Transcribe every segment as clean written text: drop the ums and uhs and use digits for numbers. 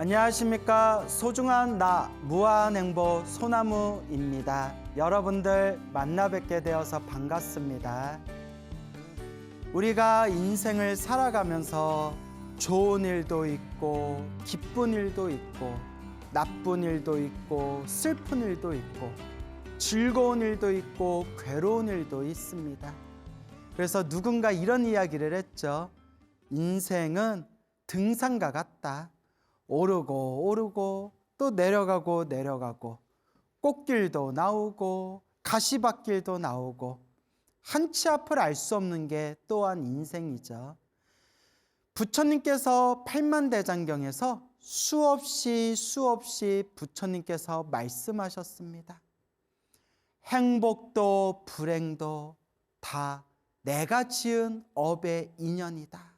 안녕하십니까. 소중한 나 무한행보 소나무입니다. 여러분들 만나 뵙게 되어서 반갑습니다. 우리가 인생을 살아가면서 좋은 일도 있고 기쁜 일도 있고 나쁜 일도 있고 슬픈 일도 있고 즐거운 일도 있고 괴로운 일도 있습니다. 그래서 누군가 이런 이야기를 했죠. 인생은 등산과 같다. 오르고 오르고 또 내려가고 내려가고 꽃길도 나오고 가시밭길도 나오고 한치 앞을 알 수 없는 게 또한 인생이죠. 부처님께서 팔만대장경에서 수없이 부처님께서 말씀하셨습니다. 행복도 불행도 다 내가 지은 업의 인연이다.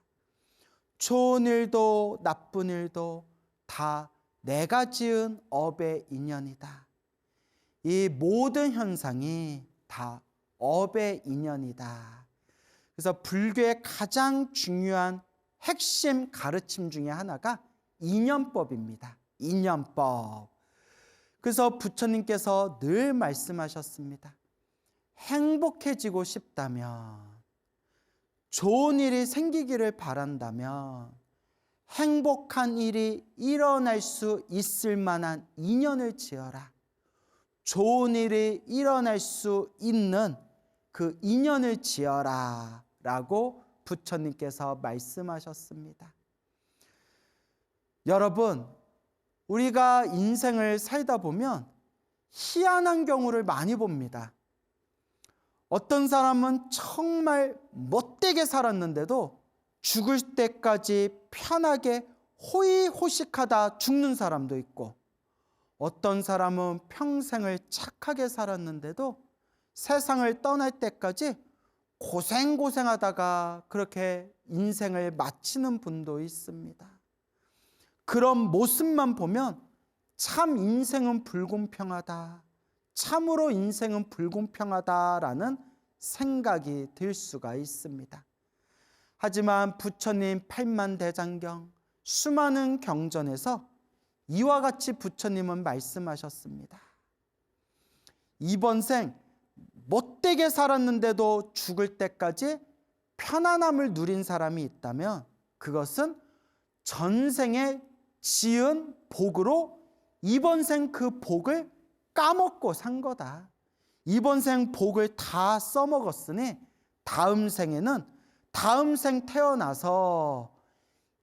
좋은 일도 나쁜 일도 다 내가 지은 업의 인연이다. 이 모든 현상이 다 업의 인연이다. 그래서 불교의 가장 중요한 핵심 가르침 중에 하나가 인연법입니다. 인연법. 그래서 부처님께서 늘 말씀하셨습니다. 행복해지고 싶다면, 좋은 일이 생기기를 바란다면 행복한 일이 일어날 수 있을 만한 인연을 지어라. 좋은 일이 일어날 수 있는 그 인연을 지어라 라고 부처님께서 말씀하셨습니다. 여러분, 우리가 인생을 살다 보면 희한한 경우를 많이 봅니다. 어떤 사람은 정말 못되게 살았는데도 죽을 때까지 편하게 호의호식하다 죽는 사람도 있고, 어떤 사람은 평생을 착하게 살았는데도 세상을 떠날 때까지 고생하다가 그렇게 인생을 마치는 분도 있습니다. 그런 모습만 보면 참 인생은 불공평하다, 참으로 인생은 불공평하다라는 생각이 들 수가 있습니다. 하지만 부처님 팔만대장경 수많은 경전에서 이와 같이 부처님은 말씀하셨습니다. 이번 생 못되게 살았는데도 죽을 때까지 편안함을 누린 사람이 있다면 그것은 전생에 지은 복으로 이번 생 그 복을 까먹고 산 거다. 이번 생 복을 다 써먹었으니 다음 생에는 다음 생 태어나서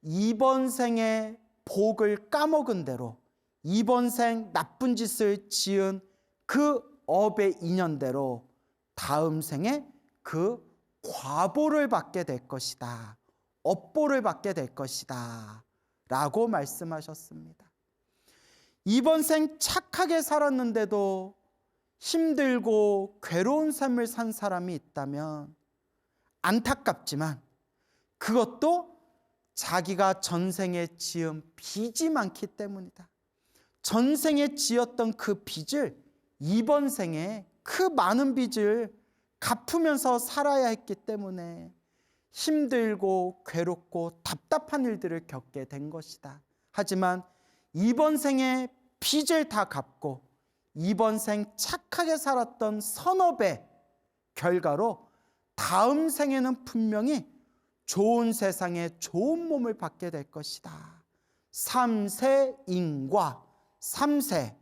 이번 생의 복을 까먹은 대로 이번 생 나쁜 짓을 지은 그 업의 인연대로 다음 생에 그 과보를 받게 될 것이다. 업보를 받게 될 것이다 라고 말씀하셨습니다. 이번 생 착하게 살았는데도 힘들고 괴로운 삶을 산 사람이 있다면 안타깝지만 그것도 자기가 전생에 지은 빚이 많기 때문이다. 전생에 지었던 그 빚을 이번 생에 그 많은 빚을 갚으면서 살아야 했기 때문에 힘들고 괴롭고 답답한 일들을 겪게 된 것이다. 하지만 이번 생에 빚을 다 갚고 이번 생 착하게 살았던 선업의 결과로 다음 생에는 분명히 좋은 세상에 좋은 몸을 받게 될 것이다. 3세 인과 3세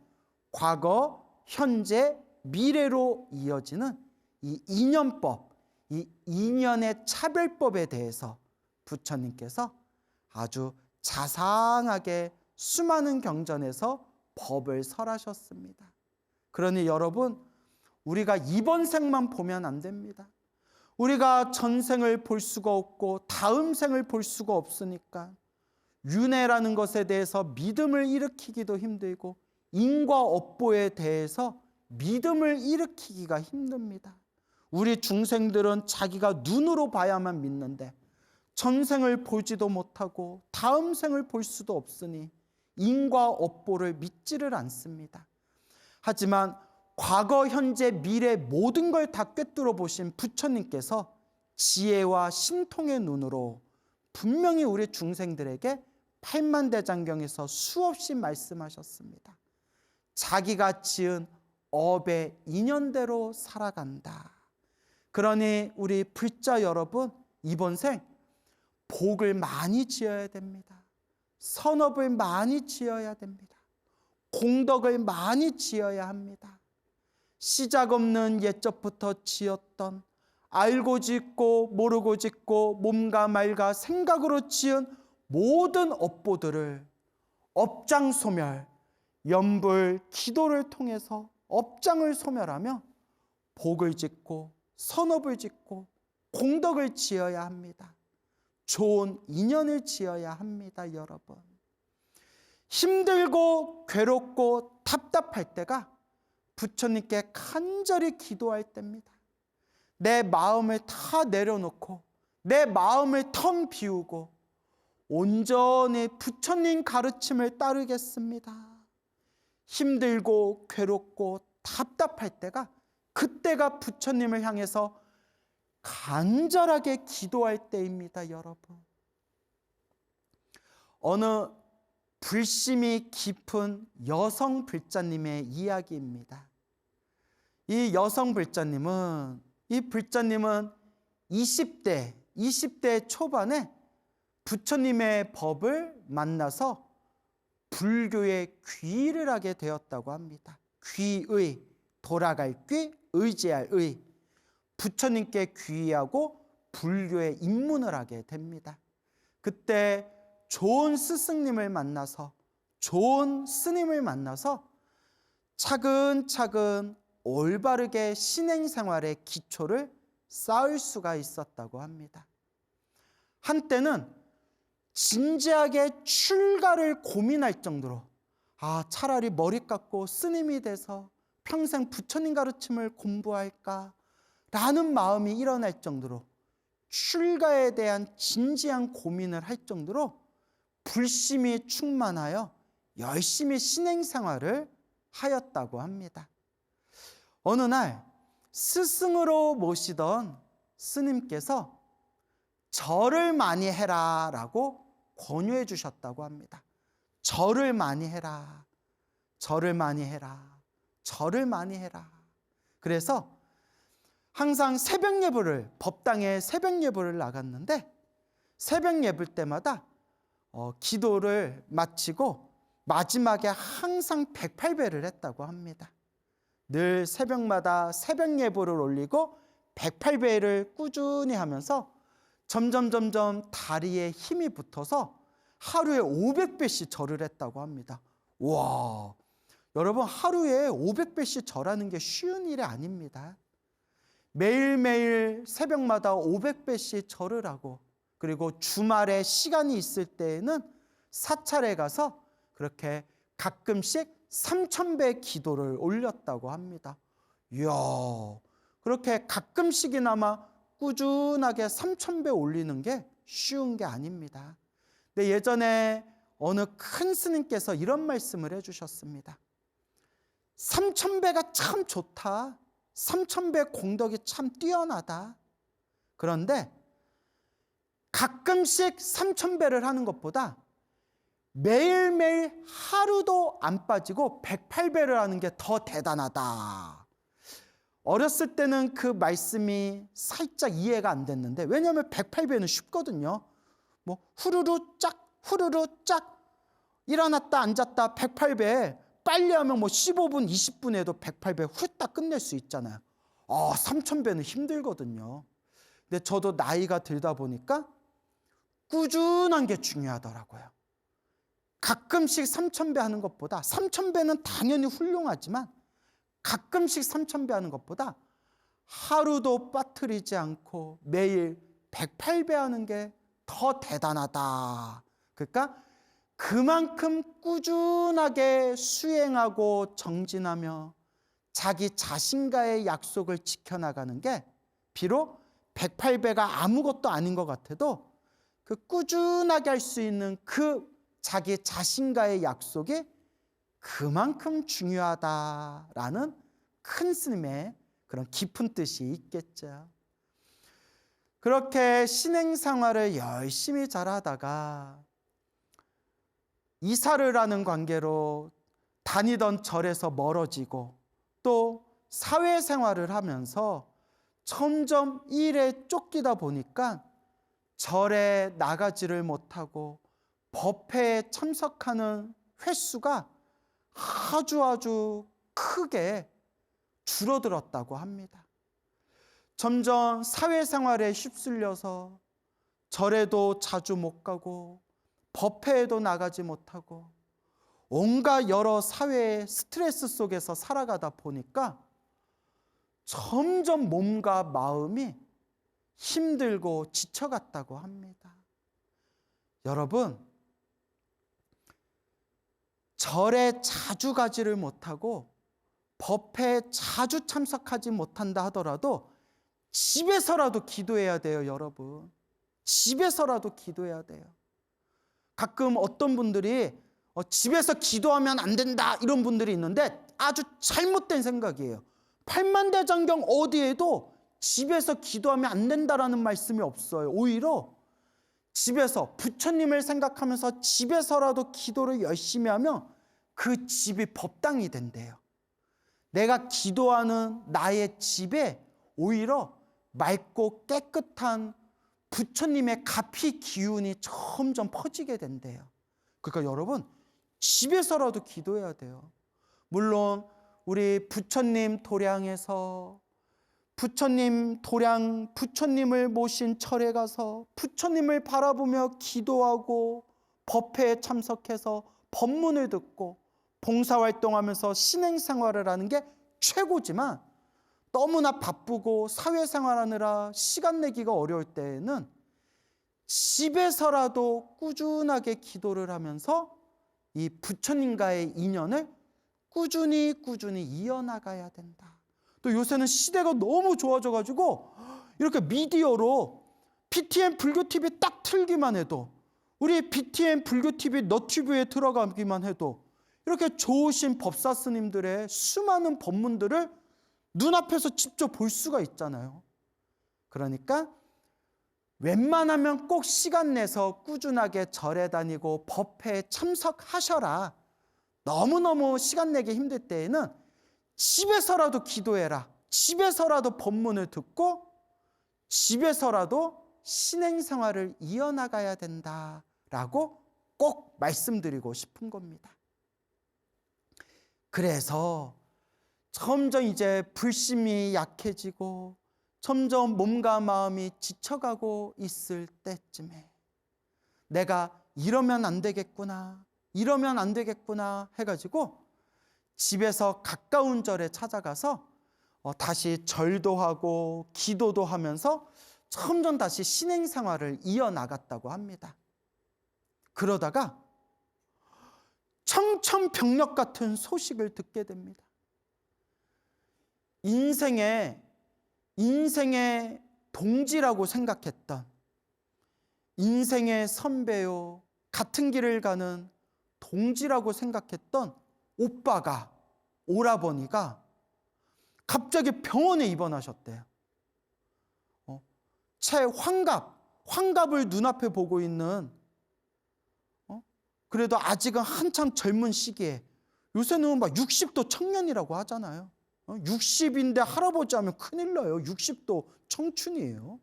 과거, 현재, 미래로 이어지는 이 인연법, 이 인연의 차별법에 대해서 부처님께서 아주 자상하게 수많은 경전에서 법을 설하셨습니다. 그러니 여러분, 우리가 이번 생만 보면 안 됩니다. 우리가 전생을 볼 수가 없고 다음 생을 볼 수가 없으니까 윤회라는 것에 대해서 믿음을 일으키기도 힘들고 인과 업보에 대해서 믿음을 일으키기가 힘듭니다. 우리 중생들은 자기가 눈으로 봐야만 믿는데 전생을 보지도 못하고 다음 생을 볼 수도 없으니 인과 업보를 믿지를 않습니다. 하지만 과거, 현재, 미래 모든 걸 다 꿰뚫어 보신 부처님께서 지혜와 신통의 눈으로 분명히 우리 중생들에게 팔만대장경에서 수없이 말씀하셨습니다. 자기가 지은 업의 인연대로 살아간다. 그러니 우리 불자 여러분, 이번 생 복을 많이 지어야 됩니다. 선업을 많이 지어야 됩니다. 공덕을 많이 지어야 합니다. 시작 없는 옛적부터 지었던, 알고 짓고 모르고 짓고 몸과 말과 생각으로 지은 모든 업보들을 업장 소멸, 염불, 기도를 통해서 업장을 소멸하며 복을 짓고 선업을 짓고 공덕을 지어야 합니다. 좋은 인연을 지어야 합니다, 여러분. 힘들고 괴롭고 답답할 때가 부처님께 간절히 기도할 때입니다. 내 마음을 다 내려놓고 내 마음을 텅 비우고 온전히 부처님 가르침을 따르겠습니다. 힘들고 괴롭고 답답할 때가, 그때가 부처님을 향해서 간절하게 기도할 때입니다, 여러분. 어느 불심이 깊은 여성 불자님의 이야기입니다. 이 여성 불자님은 20대 초반에 부처님의 법을 만나서 불교에 귀의를 하게 되었다고 합니다. 귀의, 돌아갈 귀, 의지할 의. 부처님께 귀의하고 불교에 입문을 하게 됩니다. 그때 좋은 스승님을 만나서, 좋은 스님을 만나서 차근차근 올바르게 신행생활의 기초를 쌓을 수가 있었다고 합니다. 한때는 진지하게 출가를 고민할 정도로, 차라리 머리 깎고 스님이 돼서 평생 부처님 가르침을 공부할까 라는 마음이 일어날 정도로, 출가에 대한 진지한 고민을 할 정도로 불심이 충만하여 열심히 신행생활을 하였다고 합니다. 어느 날 스승으로 모시던 스님께서 절을 많이 해라 라고 권유해 주셨다고 합니다. 절을 많이 해라, 절을 많이 해라, 절을 많이 해라. 그래서 항상 새벽 예불을, 법당에 새벽 예불을 나갔는데 새벽 예불 때마다 기도를 마치고 마지막에 항상 108배를 했다고 합니다. 늘 새벽마다 새벽 예불을 올리고 108배를 꾸준히 하면서 점점 다리에 힘이 붙어서 하루에 500배씩 절을 했다고 합니다. 와, 여러분, 하루에 500배씩 절하는 게 쉬운 일이 아닙니다. 매일매일 새벽마다 500배씩 절을 하고, 그리고 주말에 시간이 있을 때에는 사찰에 가서 그렇게 가끔씩 3000배 기도를 올렸다고 합니다. 이야, 그렇게 가끔씩이나마 꾸준하게 3000배 올리는 게 쉬운 게 아닙니다. 근데 예전에 어느 큰 스님께서 이런 말씀을 해주셨습니다. 3000배가 참 좋다. 3000배 공덕이 참 뛰어나다. 그런데 가끔씩 3000배를 하는 것보다 매일매일 하루도 안 빠지고 108배를 하는 게 더 대단하다. 어렸을 때는 그 말씀이 살짝 이해가 안 됐는데, 왜냐하면 108배는 쉽거든요. 뭐 후루루 짝 일어났다 앉았다 108배, 빨리 하면 뭐 15분 20분에도 108배 후딱 끝낼 수 있잖아요. 3000배는 힘들거든요. 근데 저도 나이가 들다 보니까 꾸준한 게 중요하더라고요. 가끔씩 3000배 하는 것보다, 3000배는 당연히 훌륭하지만 가끔씩 3000배 하는 것보다 하루도 빠뜨리지 않고 매일 108배 하는 게 더 대단하다. 그러니까 그만큼 꾸준하게 수행하고 정진하며 자기 자신과의 약속을 지켜나가는 게, 비록 108배가 아무것도 아닌 것 같아도 그 꾸준하게 할 수 있는 그 자기 자신과의 약속이 그만큼 중요하다라는 큰 스님의 그런 깊은 뜻이 있겠죠. 그렇게 신행생활을 열심히 잘하다가 이사를 하는 관계로 다니던 절에서 멀어지고 또 사회생활을 하면서 점점 일에 쫓기다 보니까 절에 나가지를 못하고 법회에 참석하는 횟수가 아주 크게 줄어들었다고 합니다. 점점 사회생활에 휩쓸려서 절에도 자주 못 가고 법회에도 나가지 못하고 온갖 여러 사회의 스트레스 속에서 살아가다 보니까 점점 몸과 마음이 힘들고 지쳐갔다고 합니다. 여러분, 절에 자주 가지를 못하고 법회에 자주 참석하지 못한다 하더라도 집에서라도 기도해야 돼요, 여러분. 집에서라도 기도해야 돼요. 가끔 어떤 분들이 집에서 기도하면 안 된다 이런 분들이 있는데 아주 잘못된 생각이에요. 팔만대장경 어디에도 집에서 기도하면 안 된다라는 말씀이 없어요. 오히려 집에서 부처님을 생각하면서 집에서라도 기도를 열심히 하면 그 집이 법당이 된대요. 내가 기도하는 나의 집에 오히려 맑고 깨끗한 부처님의 가피 기운이 점점 퍼지게 된대요. 그러니까 여러분, 집에서라도 기도해야 돼요. 물론 우리 부처님 도량에서 부처님을 모신 절에 가서 부처님을 바라보며 기도하고 법회에 참석해서 법문을 듣고 봉사활동하면서 신행생활을 하는 게 최고지만 너무나 바쁘고 사회생활하느라 시간 내기가 어려울 때에는 집에서라도 꾸준하게 기도를 하면서 이 부처님과의 인연을 꾸준히 이어나가야 된다. 또 요새는 시대가 너무 좋아져가지고 이렇게 미디어로 BTN 불교TV 딱 틀기만 해도 우리 BTN 불교TV 너튜브에 들어가기만 해도 이렇게 좋으신 법사 스님들의 수많은 법문들을 눈앞에서 직접 볼 수가 있잖아요. 그러니까 웬만하면 꼭 시간 내서 꾸준하게 절에 다니고 법회에 참석하셔라. 너무너무 시간 내기 힘들 때에는 집에서라도 기도해라. 집에서라도 법문을 듣고 집에서라도 신행생활을 이어나가야 된다라고 꼭 말씀드리고 싶은 겁니다. 그래서 점점 이제 불심이 약해지고 점점 몸과 마음이 지쳐가고 있을 때쯤에 내가 이러면 안 되겠구나 해가지고 집에서 가까운 절에 찾아가서 다시 절도 하고 기도도 하면서 점점 다시 신행생활을 이어나갔다고 합니다. 그러다가 청천벽력 같은 소식을 듣게 됩니다. 인생의 동지라고 생각했던 인생의 선배요, 같은 길을 가는 동지라고 생각했던 오라버니가 갑자기 병원에 입원하셨대요. 채 환갑을 눈앞에 보고 있는 그래도 아직은 한참 젊은 시기에 요새는 막 60도 청년이라고 하잖아요. 60인데 할아버지 하면 큰일 나요. 60도 청춘이에요.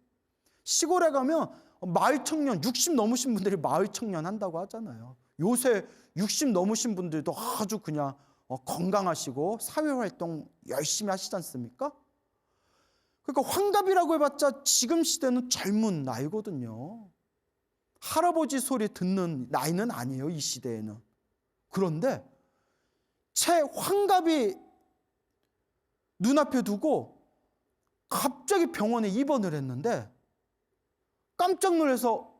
시골에 가면 마을 청년, 60 넘으신 분들이 마을 청년 한다고 하잖아요. 요새 60 넘으신 분들도 아주 그냥 건강하시고 사회활동 열심히 하시지 않습니까? 그러니까 환갑이라고 해봤자 지금 시대는 젊은 나이거든요. 할아버지 소리 듣는 나이는 아니에요, 이 시대에는. 그런데 채 환갑이 눈앞에 두고 갑자기 병원에 입원을 했는데 깜짝 놀라서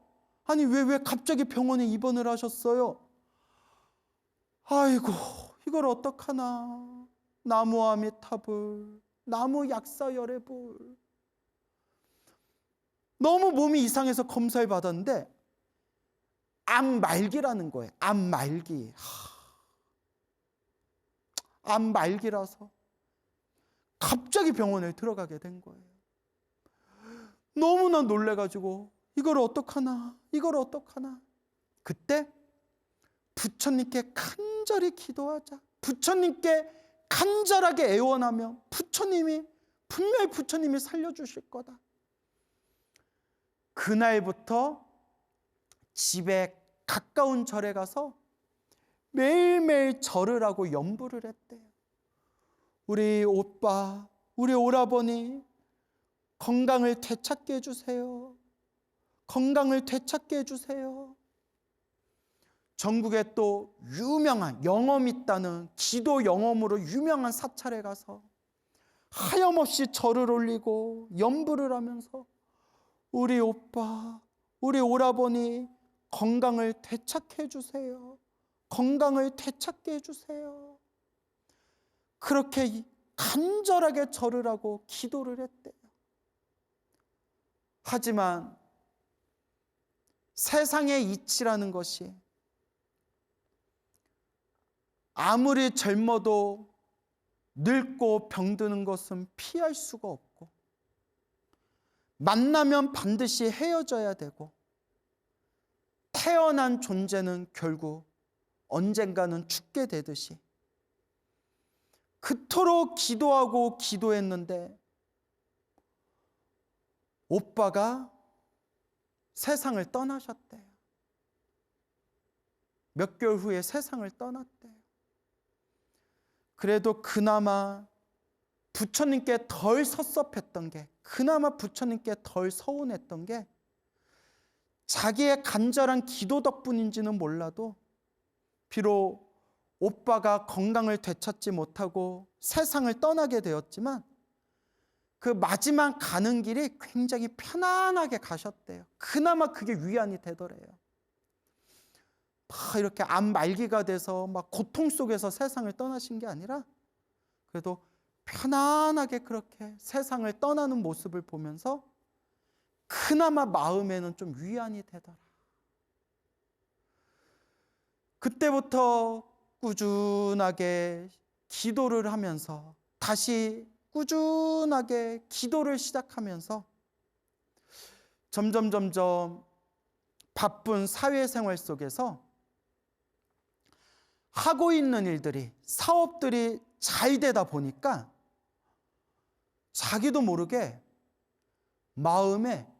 아니 왜 갑자기 병원에 입원을 하셨어요? 아이고 이걸 어떡하나. 나무 아미타불, 나무 약사열애불. 너무 몸이 이상해서 검사를 받았는데 암 말기라는 거예요. 암 말기. 암 말기라서 갑자기 병원에 들어가게 된 거예요. 너무나 놀래가지고 이걸 어떡하나. 그때 부처님께 간절히 기도하자. 부처님께 간절하게 애원하면 분명히 부처님이 살려주실 거다. 그날부터 집에 가까운 절에 가서 매일매일 절을 하고 염불을 했대요. 우리 오빠, 우리 오라버니 건강을 되찾게 해주세요. 건강을 되찾게 해주세요. 전국에 또 유명한 영엄 있다는 기도 영엄으로 유명한 사찰에 가서 하염없이 절을 올리고 염불을 하면서 우리 오빠, 우리 오라버니 건강을 되찾게 해주세요. 건강을 되찾게 해주세요. 그렇게 간절하게 절을 하고 기도를 했대요. 하지만 세상의 이치라는 것이 아무리 젊어도 늙고 병드는 것은 피할 수가 없고, 만나면 반드시 헤어져야 되고, 태어난 존재는 결국 언젠가는 죽게 되듯이 그토록 기도하고 기도했는데 오빠가 세상을 떠나셨대요. 몇 개월 후에 세상을 떠났대요. 그래도 그나마 부처님께 덜 섭섭했던 게, 그나마 부처님께 덜 서운했던 게 자기의 간절한 기도 덕분인지는 몰라도 비록 오빠가 건강을 되찾지 못하고 세상을 떠나게 되었지만 그 마지막 가는 길이 굉장히 편안하게 가셨대요. 그나마 그게 위안이 되더래요. 막 이렇게 암 말기가 돼서 막 고통 속에서 세상을 떠나신 게 아니라 그래도 편안하게 그렇게 세상을 떠나는 모습을 보면서 그나마 마음에는 좀 위안이 되더라. 그때부터 꾸준하게 기도를 하면서, 다시 꾸준하게 기도를 시작하면서 점점 바쁜 사회생활 속에서 하고 있는 일들이, 사업들이 잘 되다 보니까 자기도 모르게 마음에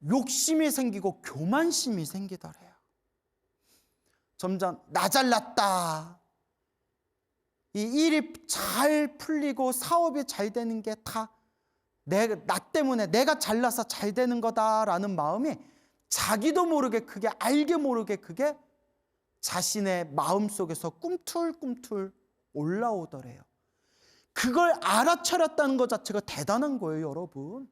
욕심이 생기고 교만심이 생기더래요. 점점 나 잘났다, 이 일이 잘 풀리고 사업이 잘 되는 게 다 나 때문에, 내가 잘나서 잘 되는 거다라는 마음이 자기도 모르게, 그게 알게 모르게 그게 자신의 마음속에서 꿈틀꿈틀 올라오더래요. 그걸 알아차렸다는 것 자체가 대단한 거예요, 여러분.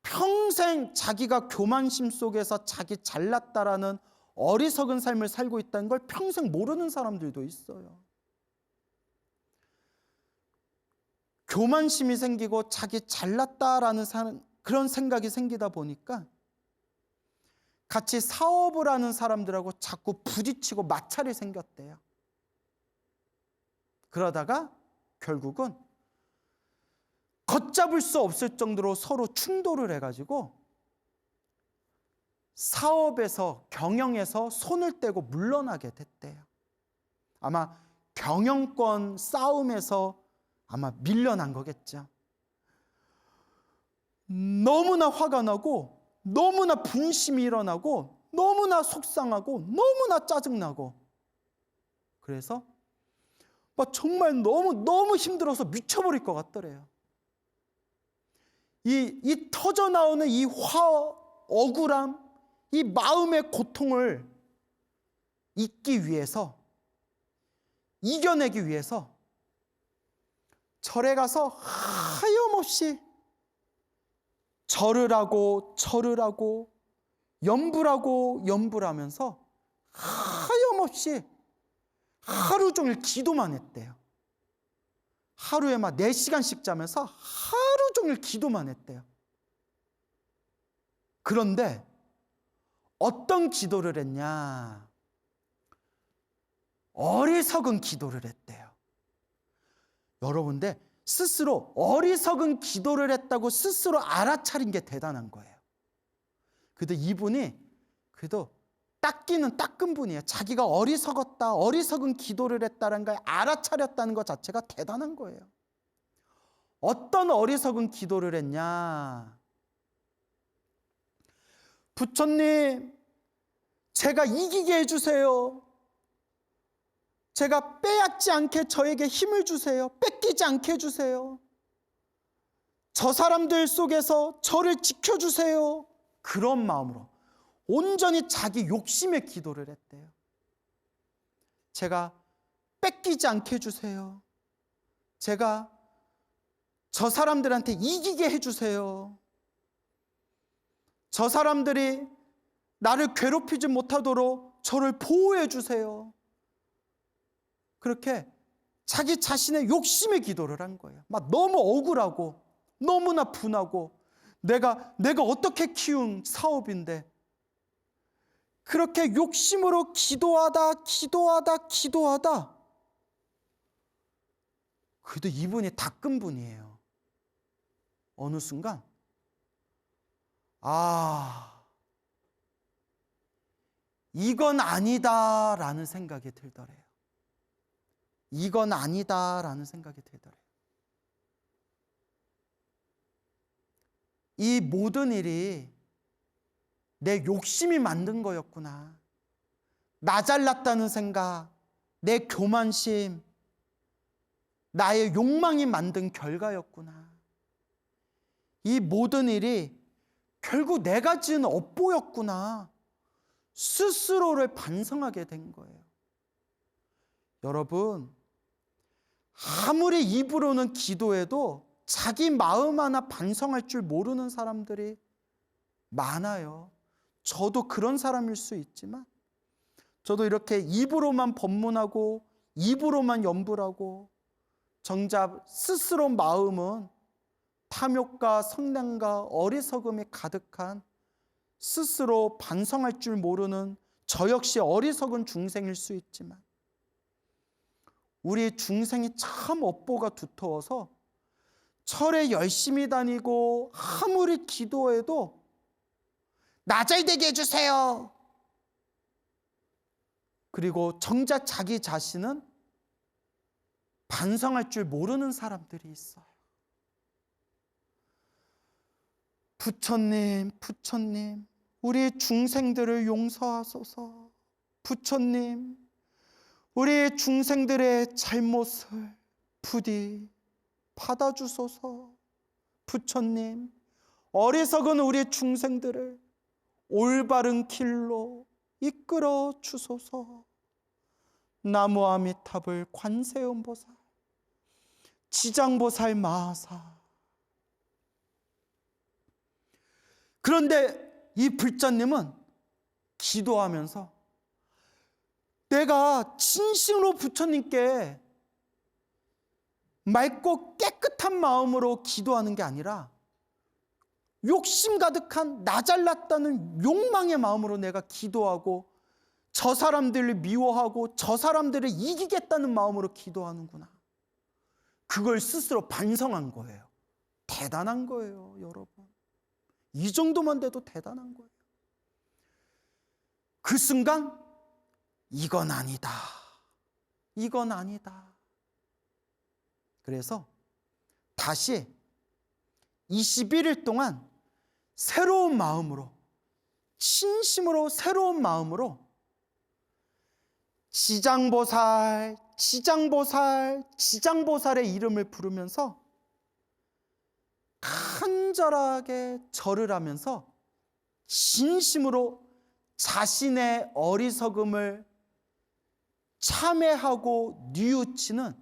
평생 자기가 교만심 속에서 자기 잘났다라는 어리석은 삶을 살고 있다는 걸 평생 모르는 사람들도 있어요. 교만심이 생기고 자기 잘났다라는 그런 생각이 생기다 보니까 같이 사업을 하는 사람들하고 자꾸 부딪히고 마찰이 생겼대요. 그러다가 결국은 걷잡을 수 없을 정도로 서로 충돌을 해가지고 사업에서, 경영에서 손을 떼고 물러나게 됐대요. 아마 경영권 싸움에서 아마 밀려난 거겠죠. 너무나 화가 나고, 너무나 분심이 일어나고, 너무나 속상하고, 너무나 짜증나고, 그래서 막 정말 너무 힘들어서 미쳐버릴 것 같더래요. 이 터져 나오는 이 억울함, 이 마음의 고통을 잊기 위해서, 이겨내기 위해서 절에 가서 하염없이 절을 하고 염불하면서 하염없이 하루 종일 기도만 했대요. 하루에 막 4시간씩 자면서 하루 종일 기도만 했대요. 그런데 어떤 기도를 했냐? 어리석은 기도를 했대요. 여러분들 스스로 어리석은 기도를 했다고 스스로 알아차린 게 대단한 거예요. 그래도 이분이 그래도 닦기는 닦은 분이에요. 자기가 어리석었다, 어리석은 기도를 했다는 걸 알아차렸다는 것 자체가 대단한 거예요. 어떤 어리석은 기도를 했냐? 부처님, 제가 이기게 해주세요. 제가 빼앗지 않게 저에게 힘을 주세요. 뺏기지 않게 해주세요. 저 사람들 속에서 저를 지켜주세요. 그런 마음으로 온전히 자기 욕심의 기도를 했대요. 제가 뺏기지 않게 해주세요. 제가 저 사람들한테 이기게 해주세요. 저 사람들이 나를 괴롭히지 못하도록 저를 보호해 주세요. 그렇게 자기 자신의 욕심의 기도를 한 거예요. 막 너무 억울하고 너무나 분하고 내가 어떻게 키운 사업인데 그렇게 욕심으로 기도하다 그래도 이분이 닦은 분이에요. 어느 순간 이건 아니다라는 생각이 들더래요. 이건 아니다라는 생각이 들더래요. 이 모든 일이 내 욕심이 만든 거였구나. 나 잘났다는 생각, 내 교만심, 나의 욕망이 만든 결과였구나. 이 모든 일이 결국 내가 지은 업보였구나. 스스로를 반성하게 된 거예요. 여러분, 아무리 입으로는 기도해도 자기 마음 하나 반성할 줄 모르는 사람들이 많아요. 저도 그런 사람일 수 있지만 저도 이렇게 입으로만 법문하고 입으로만 연불하고 정작 스스로 마음은 탐욕과 성량과 어리석음이 가득한 스스로 반성할 줄 모르는 저 역시 어리석은 중생일 수 있지만 우리 중생이 참 업보가 두터워서 절에 열심히 다니고 아무리 기도해도 나 잘 되게 해주세요. 그리고 정작 자기 자신은 반성할 줄 모르는 사람들이 있어요. 부처님, 우리 중생들을 용서하소서. 부처님, 우리 중생들의 잘못을 부디 받아주소서. 부처님, 어리석은 우리 중생들을 올바른 길로 이끌어 주소서. 나무 아미타불 관세음보살, 지장보살 마하사. 그런데 이 불자님은 기도하면서 내가 진심으로 부처님께 맑고 깨끗한 마음으로 기도하는 게 아니라 욕심 가득한 나 잘났다는 욕망의 마음으로 내가 기도하고 저 사람들을 미워하고 저 사람들을 이기겠다는 마음으로 기도하는구나. 그걸 스스로 반성한 거예요. 대단한 거예요, 여러분. 이 정도만 돼도 대단한 거예요. 그 순간 이건 아니다. 이건 아니다. 그래서 다시 21일 동안 새로운 마음으로, 진심으로 새로운 마음으로 지장보살, 지장보살의 이름을 부르면서 간절하게 절을 하면서 진심으로 자신의 어리석음을 참회하고 뉘우치는,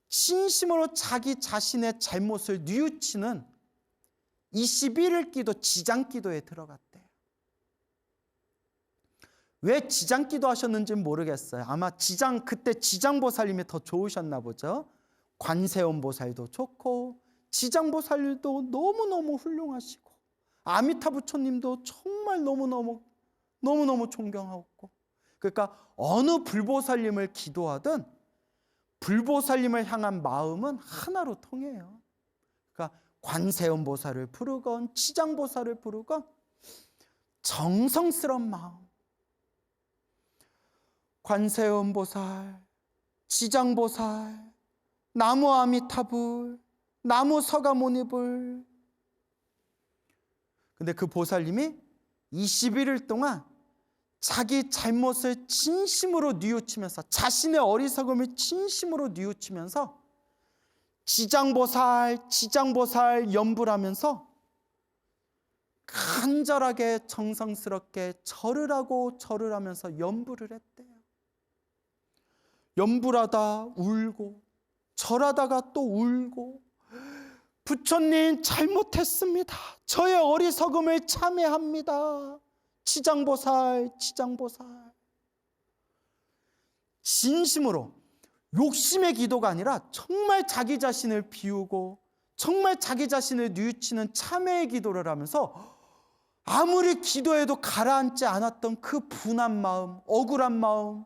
진심으로 자기 자신의 잘못을 뉘우치는 21일 기도, 지장기도에 들어갔대요. 왜 지장기도 하셨는지는 모르겠어요. 아마 그때 지장보살님이 더 좋으셨나 보죠. 관세음보살도 좋고 지장보살도 너무너무 훌륭하시고 아미타 부처님도 정말 너무너무 존경하고, 그러니까 어느 불보살님을 기도하든 불보살님을 향한 마음은 하나로 통해요. 그러니까 관세음보살을 부르건 지장보살을 부르건 정성스러운 마음, 관세음보살, 지장보살, 나무 아미타불, 나무 서가모니불. 근데 그 보살님이 21일 동안 자기 잘못을 진심으로 뉘우치면서, 자신의 어리석음을 진심으로 뉘우치면서 지장보살, 지장보살 연불 하면서 간절하게 정성스럽게 절을 하고 절을 하면서 연불을 했대요. 연불하다 울고 절하다가 또 울고, 부처님 잘못했습니다. 저의 어리석음을 참회합니다. 지장보살, 지장보살. 진심으로 욕심의 기도가 아니라 정말 자기 자신을 비우고 정말 자기 자신을 뉘우치는 참회의 기도를 하면서 아무리 기도해도 가라앉지 않았던 그 분한 마음, 억울한 마음,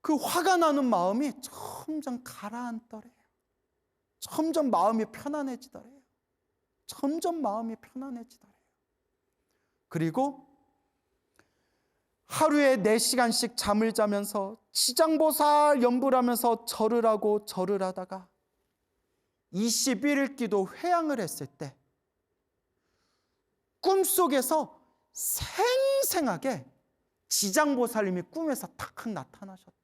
그 화가 나는 마음이 점점 가라앉더래요. 점점 마음이 편안해지더래요. 점점 마음이 편안해지더래요. 그리고 하루에 4시간씩 잠을 자면서 지장보살 연불하면서 절을 하고 절을 하다가 21일 기도 회향을 했을 때 꿈속에서 생생하게 지장보살님이 꿈에서 탁 나타나셨대요.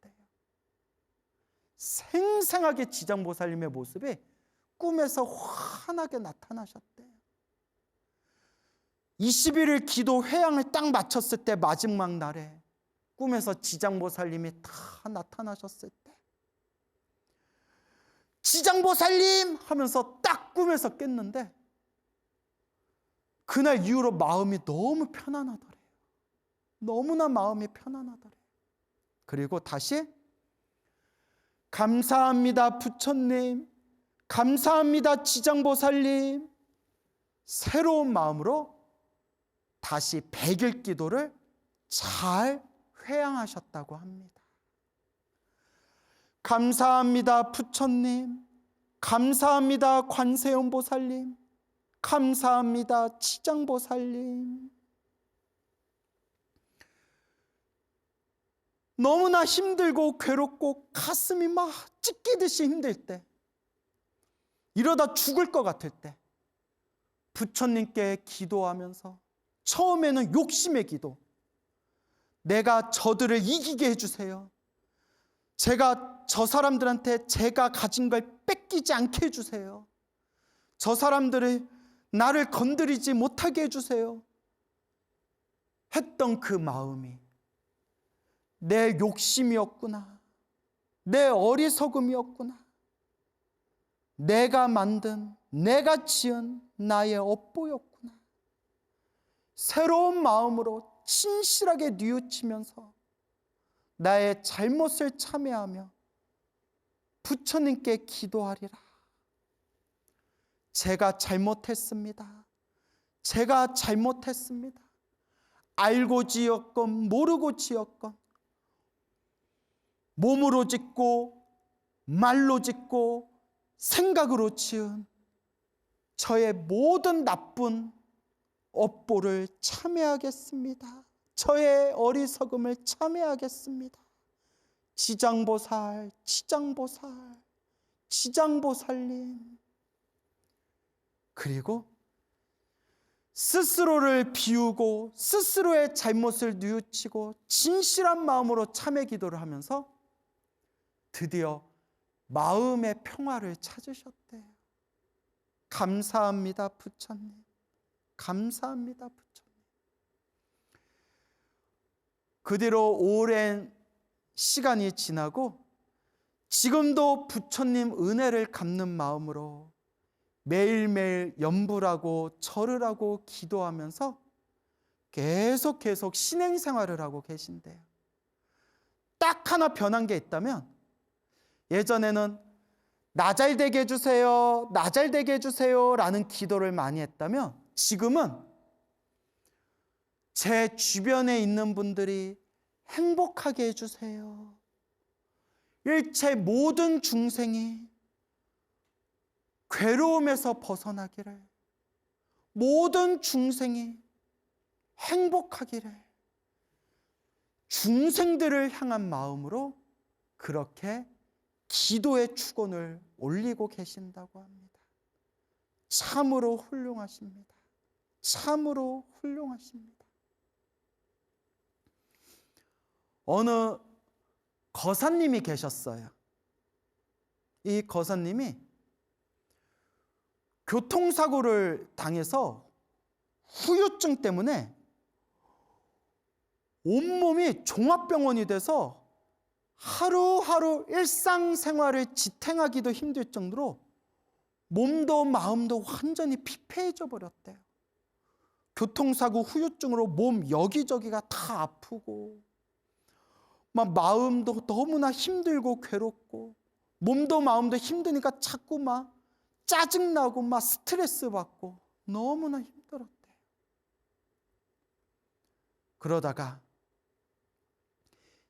생생하게 지장보살님의 모습이 꿈에서 환하게 나타나셨대요. 21일 기도 회향을 딱 마쳤을 때 마지막 날에 꿈에서 지장보살님이 다 나타나셨을 때 지장보살님 하면서 딱 꿈에서 깼는데 그날 이후로 마음이 너무 편안하더래요. 너무나 마음이 편안하더래요. 그리고 다시 감사합니다 부처님, 감사합니다 지장보살님, 새로운 마음으로 다시 100일 기도를 잘 회향하셨다고 합니다. 감사합니다 부처님, 감사합니다 관세음보살님, 감사합니다 지장보살님. 너무나 힘들고 괴롭고 가슴이 막 찢기듯이 힘들 때, 이러다 죽을 것 같을 때 부처님께 기도하면서 처음에는 욕심의 기도, 내가 저들을 이기게 해주세요. 제가 저 사람들한테 제가 가진 걸 뺏기지 않게 해주세요. 저 사람들을 나를 건드리지 못하게 해주세요. 했던 그 마음이 내 욕심이었구나, 내 어리석음이었구나, 내가 만든, 내가 지은 나의 업보였구나. 새로운 마음으로 진실하게 뉘우치면서 나의 잘못을 참회하며 부처님께 기도하리라. 제가 잘못했습니다. 제가 잘못했습니다. 알고 지었건 모르고 지었건, 몸으로 짓고 말로 짓고 생각으로 지은 저의 모든 나쁜 업보를 참회하겠습니다. 저의 어리석음을 참회하겠습니다. 지장보살, 지장보살, 지장보살님. 그리고 스스로를 비우고 스스로의 잘못을 뉘우치고 진실한 마음으로 참회 기도를 하면서 드디어 마음의 평화를 찾으셨대요. 감사합니다 부처님, 감사합니다 부처님. 그 뒤로 오랜 시간이 지나고 지금도 부처님 은혜를 갚는 마음으로 매일매일 연불하고 절을 하고 기도하면서 계속 신행생활을 하고 계신대요. 딱 하나 변한 게 있다면, 예전에는 나 잘 되게 해주세요, 나 잘 되게 해주세요 라는 기도를 많이 했다면, 지금은 제 주변에 있는 분들이 행복하게 해주세요, 일체 모든 중생이 괴로움에서 벗어나기를, 모든 중생이 행복하기를, 중생들을 향한 마음으로 그렇게 기도의 축원을 올리고 계신다고 합니다. 참으로 훌륭하십니다. 참으로 훌륭하십니다. 어느 거사님이 계셨어요. 이 거사님이 교통사고를 당해서 후유증 때문에 온몸이 종합병원이 돼서 하루하루 일상생활을 지탱하기도 힘들 정도로 몸도 마음도 완전히 피폐해져 버렸대요. 교통사고 후유증으로 몸 여기저기가 다 아프고 막 마음도 너무나 힘들고 괴롭고 몸도 마음도 힘드니까 자꾸 막 짜증나고 막 스트레스 받고 너무나 힘들었대요. 그러다가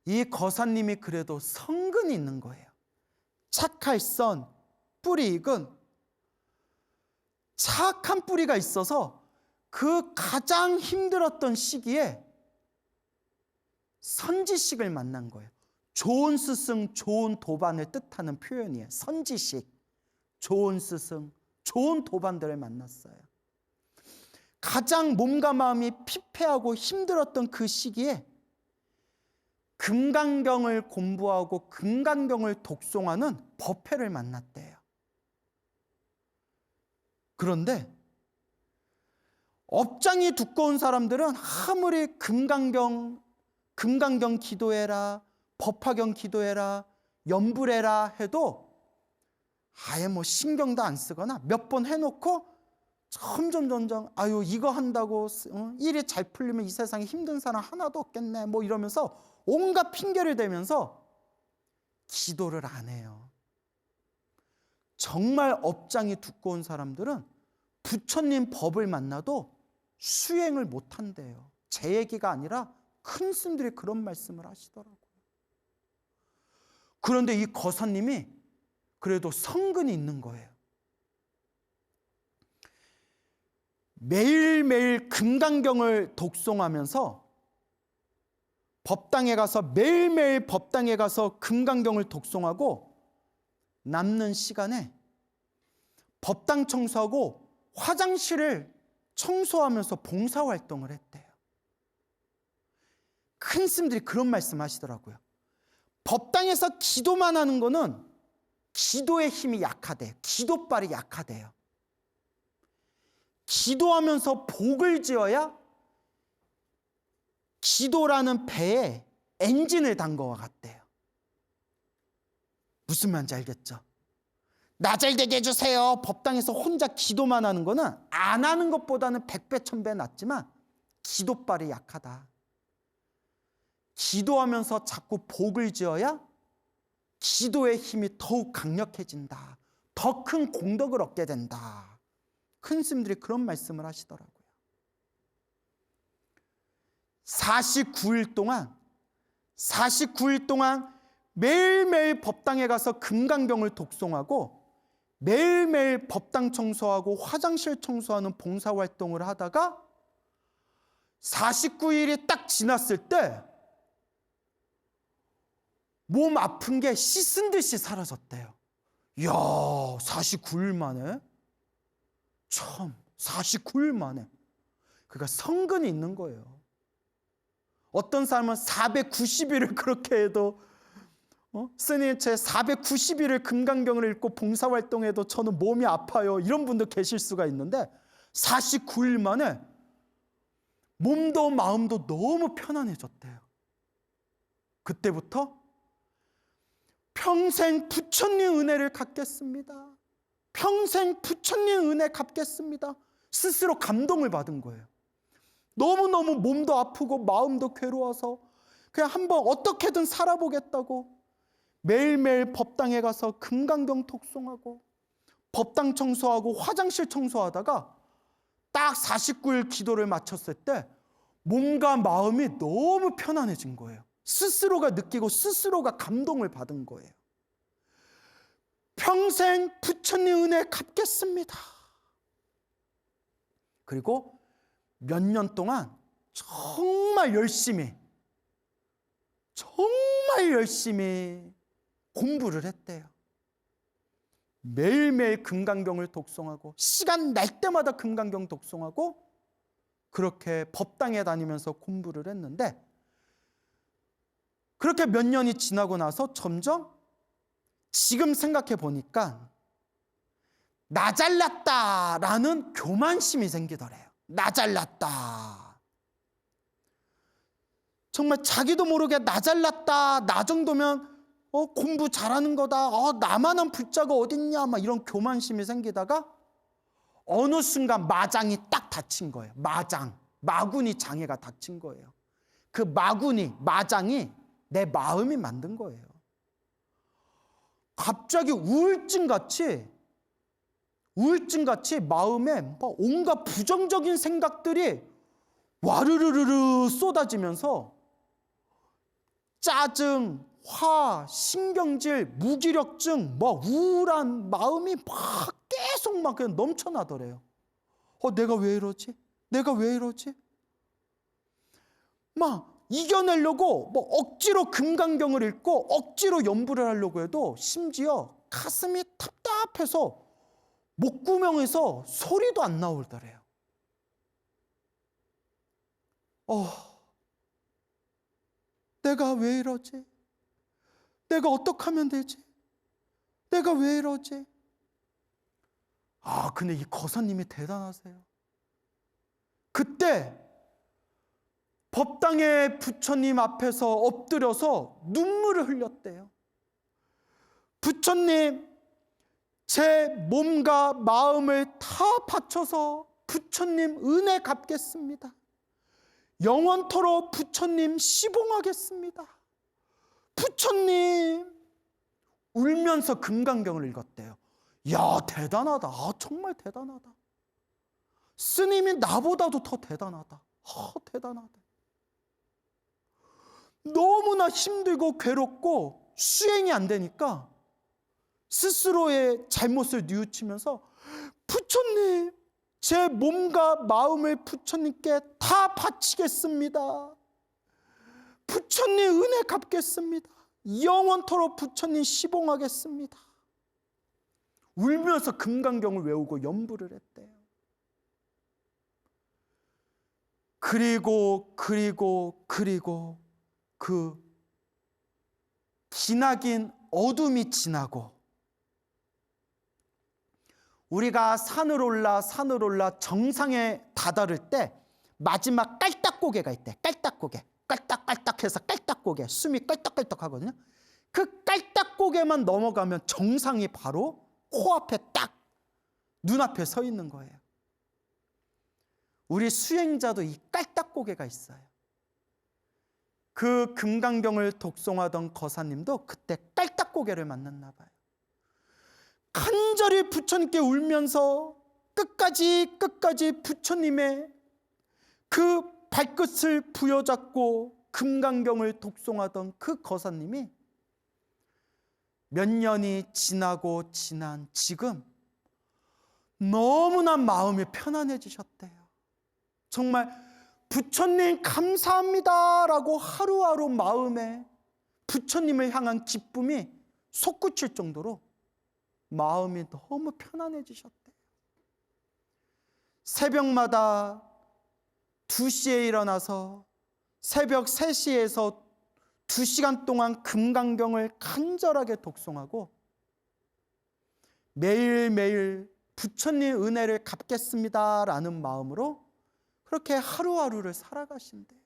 이 거사님이 그래도 성근이 있는 거예요. 착할선 뿌리 익은 착한 뿌리가 있어서 그 가장 힘들었던 시기에 선지식을 만난 거예요. 좋은 스승, 좋은 도반을 뜻하는 표현이에요. 선지식, 좋은 스승, 좋은 도반들을 만났어요. 가장 몸과 마음이 피폐하고 힘들었던 그 시기에 금강경을 공부하고 금강경을 독송하는 법회를 만났대요. 그런데 업장이 두꺼운 사람들은 아무리 금강경 기도해라, 법화경 기도해라, 연불해라 해도 아예 뭐 신경도 안 쓰거나 몇 번 해놓고 점점 아유 이거 한다고 일이 잘 풀리면 이 세상에 힘든 사람 하나도 없겠네 뭐 이러면서 온갖 핑계를 대면서 기도를 안 해요. 정말 업장이 두꺼운 사람들은 부처님 법을 만나도 수행을 못 한대요. 제 얘기가 아니라 큰 스님들이 그런 말씀을 하시더라고요. 그런데 이 거사님이 그래도 성근이 있는 거예요. 매일매일 금강경을 독송하면서 법당에 가서 매일매일 법당에 가서 금강경을 독송하고 남는 시간에 법당 청소하고 화장실을 청소하면서 봉사활동을 했대요. 큰 스님들이 그런 말씀 하시더라고요. 법당에서 기도만 하는 거는 기도의 힘이 약하대요. 기도발이 약하대요. 기도하면서 복을 지어야 기도라는 배에 엔진을 단 거와 같대요. 무슨 말인지 알겠죠? 나 잘 되게 해주세요. 법당에서 혼자 기도만 하는 거는 안 하는 것보다는 100배 1000배 낫지만 기도발이 약하다. 기도하면서 자꾸 복을 지어야 기도의 힘이 더욱 강력해진다. 더 큰 공덕을 얻게 된다. 큰 스님들이 그런 말씀을 하시더라고요. 49일 동안 매일매일 법당에 가서 금강경을 독송하고 매일매일 법당 청소하고 화장실 청소하는 봉사활동을 하다가 49일이 딱 지났을 때 몸 아픈 게 씻은 듯이 사라졌대요. 이야, 49일 만에? 참, 49일 만에. 그러니까 성근이 있는 거예요. 어떤 사람은 490일을 그렇게 해도 스님 제 490일을 금강경을 읽고 봉사활동해도 저는 몸이 아파요. 이런 분도 계실 수가 있는데 49일 만에 몸도 마음도 너무 편안해졌대요. 그때부터 평생 부처님 은혜를 갚겠습니다. 평생 부처님 은혜 갚겠습니다. 스스로 감동을 받은 거예요. 너무너무 몸도 아프고 마음도 괴로워서 그냥 한번 어떻게든 살아보겠다고 매일매일 법당에 가서 금강경 독송하고 법당 청소하고 화장실 청소하다가 딱 49일 기도를 마쳤을 때 몸과 마음이 너무 편안해진 거예요. 스스로가 느끼고 스스로가 감동을 받은 거예요. 평생 부처님 은혜 갚겠습니다. 그리고 몇 년 동안 정말 열심히 정말 열심히 공부를 했대요. 매일매일 금강경을 독송하고 시간 날 때마다 금강경 독송하고 그렇게 법당에 다니면서 공부를 했는데, 그렇게 몇 년이 지나고 나서 점점 지금 생각해 보니까 나 잘났다라는 교만심이 생기더래요. 나 잘났다. 정말 자기도 모르게 나 잘났다, 나 정도면 공부 잘하는 거다, 나만한 불자가 어딨냐, 막 이런 교만심이 생기다가 어느 순간 마장이 딱 닫힌 거예요. 마구니 장애가 닫힌 거예요. 그 마장이 내 마음이 만든 거예요. 갑자기 우울증같이 마음에 온갖 부정적인 생각들이 와르르르르 쏟아지면서 짜증, 화, 신경질, 무기력증, 우울한 마음이 계속 그냥 넘쳐나더래요. 내가 왜 이러지? 내가 왜 이러지? 이겨내려고 억지로 금강경을 읽고 억지로 연부를 하려고 해도 심지어 가슴이 답답해서 목구멍에서 소리도 안 나오더래요. 내가 왜 이러지? 내가 어떻게 하면 되지? 내가 왜 이러지? 근데 이 거사님이 대단하세요. 그때 법당의 부처님 앞에서 엎드려서 눈물을 흘렸대요. 부처님, 제 몸과 마음을 다 바쳐서 부처님 은혜 갚겠습니다. 영원토록 부처님 시봉하겠습니다. 부처님, 울면서 금강경을 읽었대요. 야, 대단하다. 정말 대단하다. 스님이 나보다도 더 대단하다. 대단하다. 너무나 힘들고 괴롭고 수행이 안 되니까 스스로의 잘못을 뉘우치면서 부처님, 제 몸과 마음을 부처님께 다 바치겠습니다. 부처님 은혜 갚겠습니다. 영원토록 부처님 시봉하겠습니다. 울면서 금강경을 외우고 연부를 했대요. 그리고 그 기나긴 어둠이 지나고 우리가 산을 올라 정상에 다다를 때 마지막 깔딱고개가 있대. 깔딱해서 깔딱고개, 숨이 깔딱깔딱 하거든요. 그 깔딱고개만 넘어가면 정상이 바로 코앞에 딱 눈앞에 서 있는 거예요. 우리 수행자도 이 깔딱고개가 있어요. 그 금강경을 독송하던 거사님도 그때 깔딱고개를 만났나 봐요. 간절히 부처님께 울면서 끝까지 부처님의 그 발끝을 부여잡고 금강경을 독송하던 그 거사님이 몇 년이 지나고 지난 지금 너무나 마음이 편안해지셨대요. 정말 부처님 감사합니다라고 하루하루 마음에 부처님을 향한 기쁨이 솟구칠 정도로 마음이 너무 편안해지셨대요. 새벽마다 2시에 일어나서 새벽 3시에서 2시간 동안 금강경을 간절하게 독송하고 매일매일 부처님 은혜를 갚겠습니다라는 마음으로 그렇게 하루하루를 살아가신대요.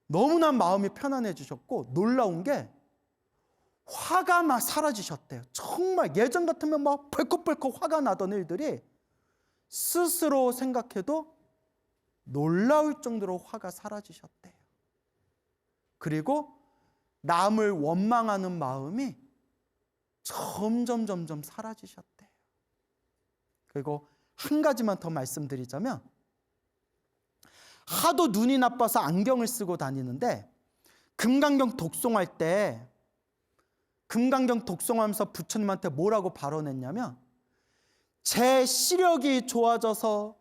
너무나 마음이 편안해지셨고 놀라운 게 화가 막 사라지셨대요. 정말 예전 같으면 막 벌컥벌컥 화가 나던 일들이 스스로 생각해도 놀라울 정도로 화가 사라지셨대요. 그리고 남을 원망하는 마음이 점점 사라지셨대요. 그리고 한 가지만 더 말씀드리자면 하도 눈이 나빠서 안경을 쓰고 다니는데 금강경 독송할 때 금강경 독송하면서 부처님한테 뭐라고 발언했냐면 제 시력이 좋아져서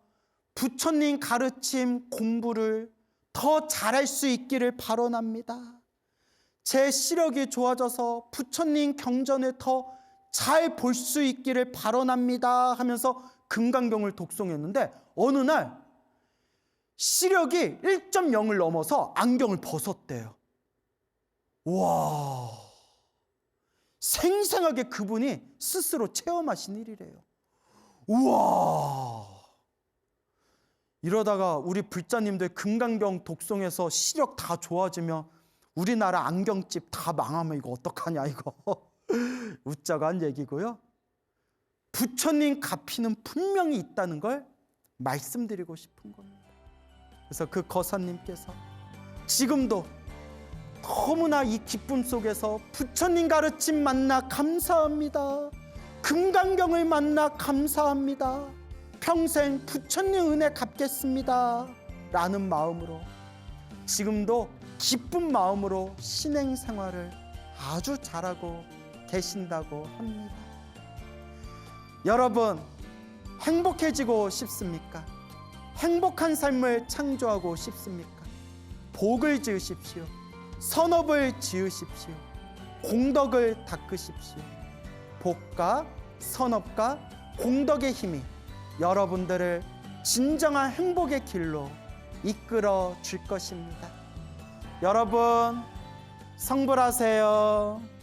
부처님 가르침 공부를 더 잘할 수 있기를 발언합니다. 제 시력이 좋아져서 부처님 경전을 더 잘 볼 수 있기를 발언합니다 하면서 금강경을 독송했는데 어느 날 시력이 1.0을 넘어서 안경을 벗었대요. 와, 생생하게 그분이 스스로 체험하신 일이래요. 우와, 이러다가 우리 불자님들 금강경 독송해서 시력 다 좋아지면 우리나라 안경집 다 망하면 이거 어떡하냐 이거 웃자고 한 얘기고요. 부처님 가피는 분명히 있다는 걸 말씀드리고 싶은 겁니다. 그래서 그 거사님께서 지금도 너무나 이 기쁨 속에서 부처님 가르침 만나 감사합니다. 금강경을 만나 감사합니다. 평생 부처님 은혜 갚겠습니다 라는 마음으로 지금도 기쁜 마음으로 신행생활을 아주 잘하고 계신다고 합니다. 여러분, 행복해지고 싶습니까? 행복한 삶을 창조하고 싶습니까? 복을 지으십시오. 선업을 지으십시오. 공덕을 닦으십시오. 복과 선업과 공덕의 힘이 여러분들을 진정한 행복의 길로 이끌어 줄 것입니다. 여러분, 성불하세요.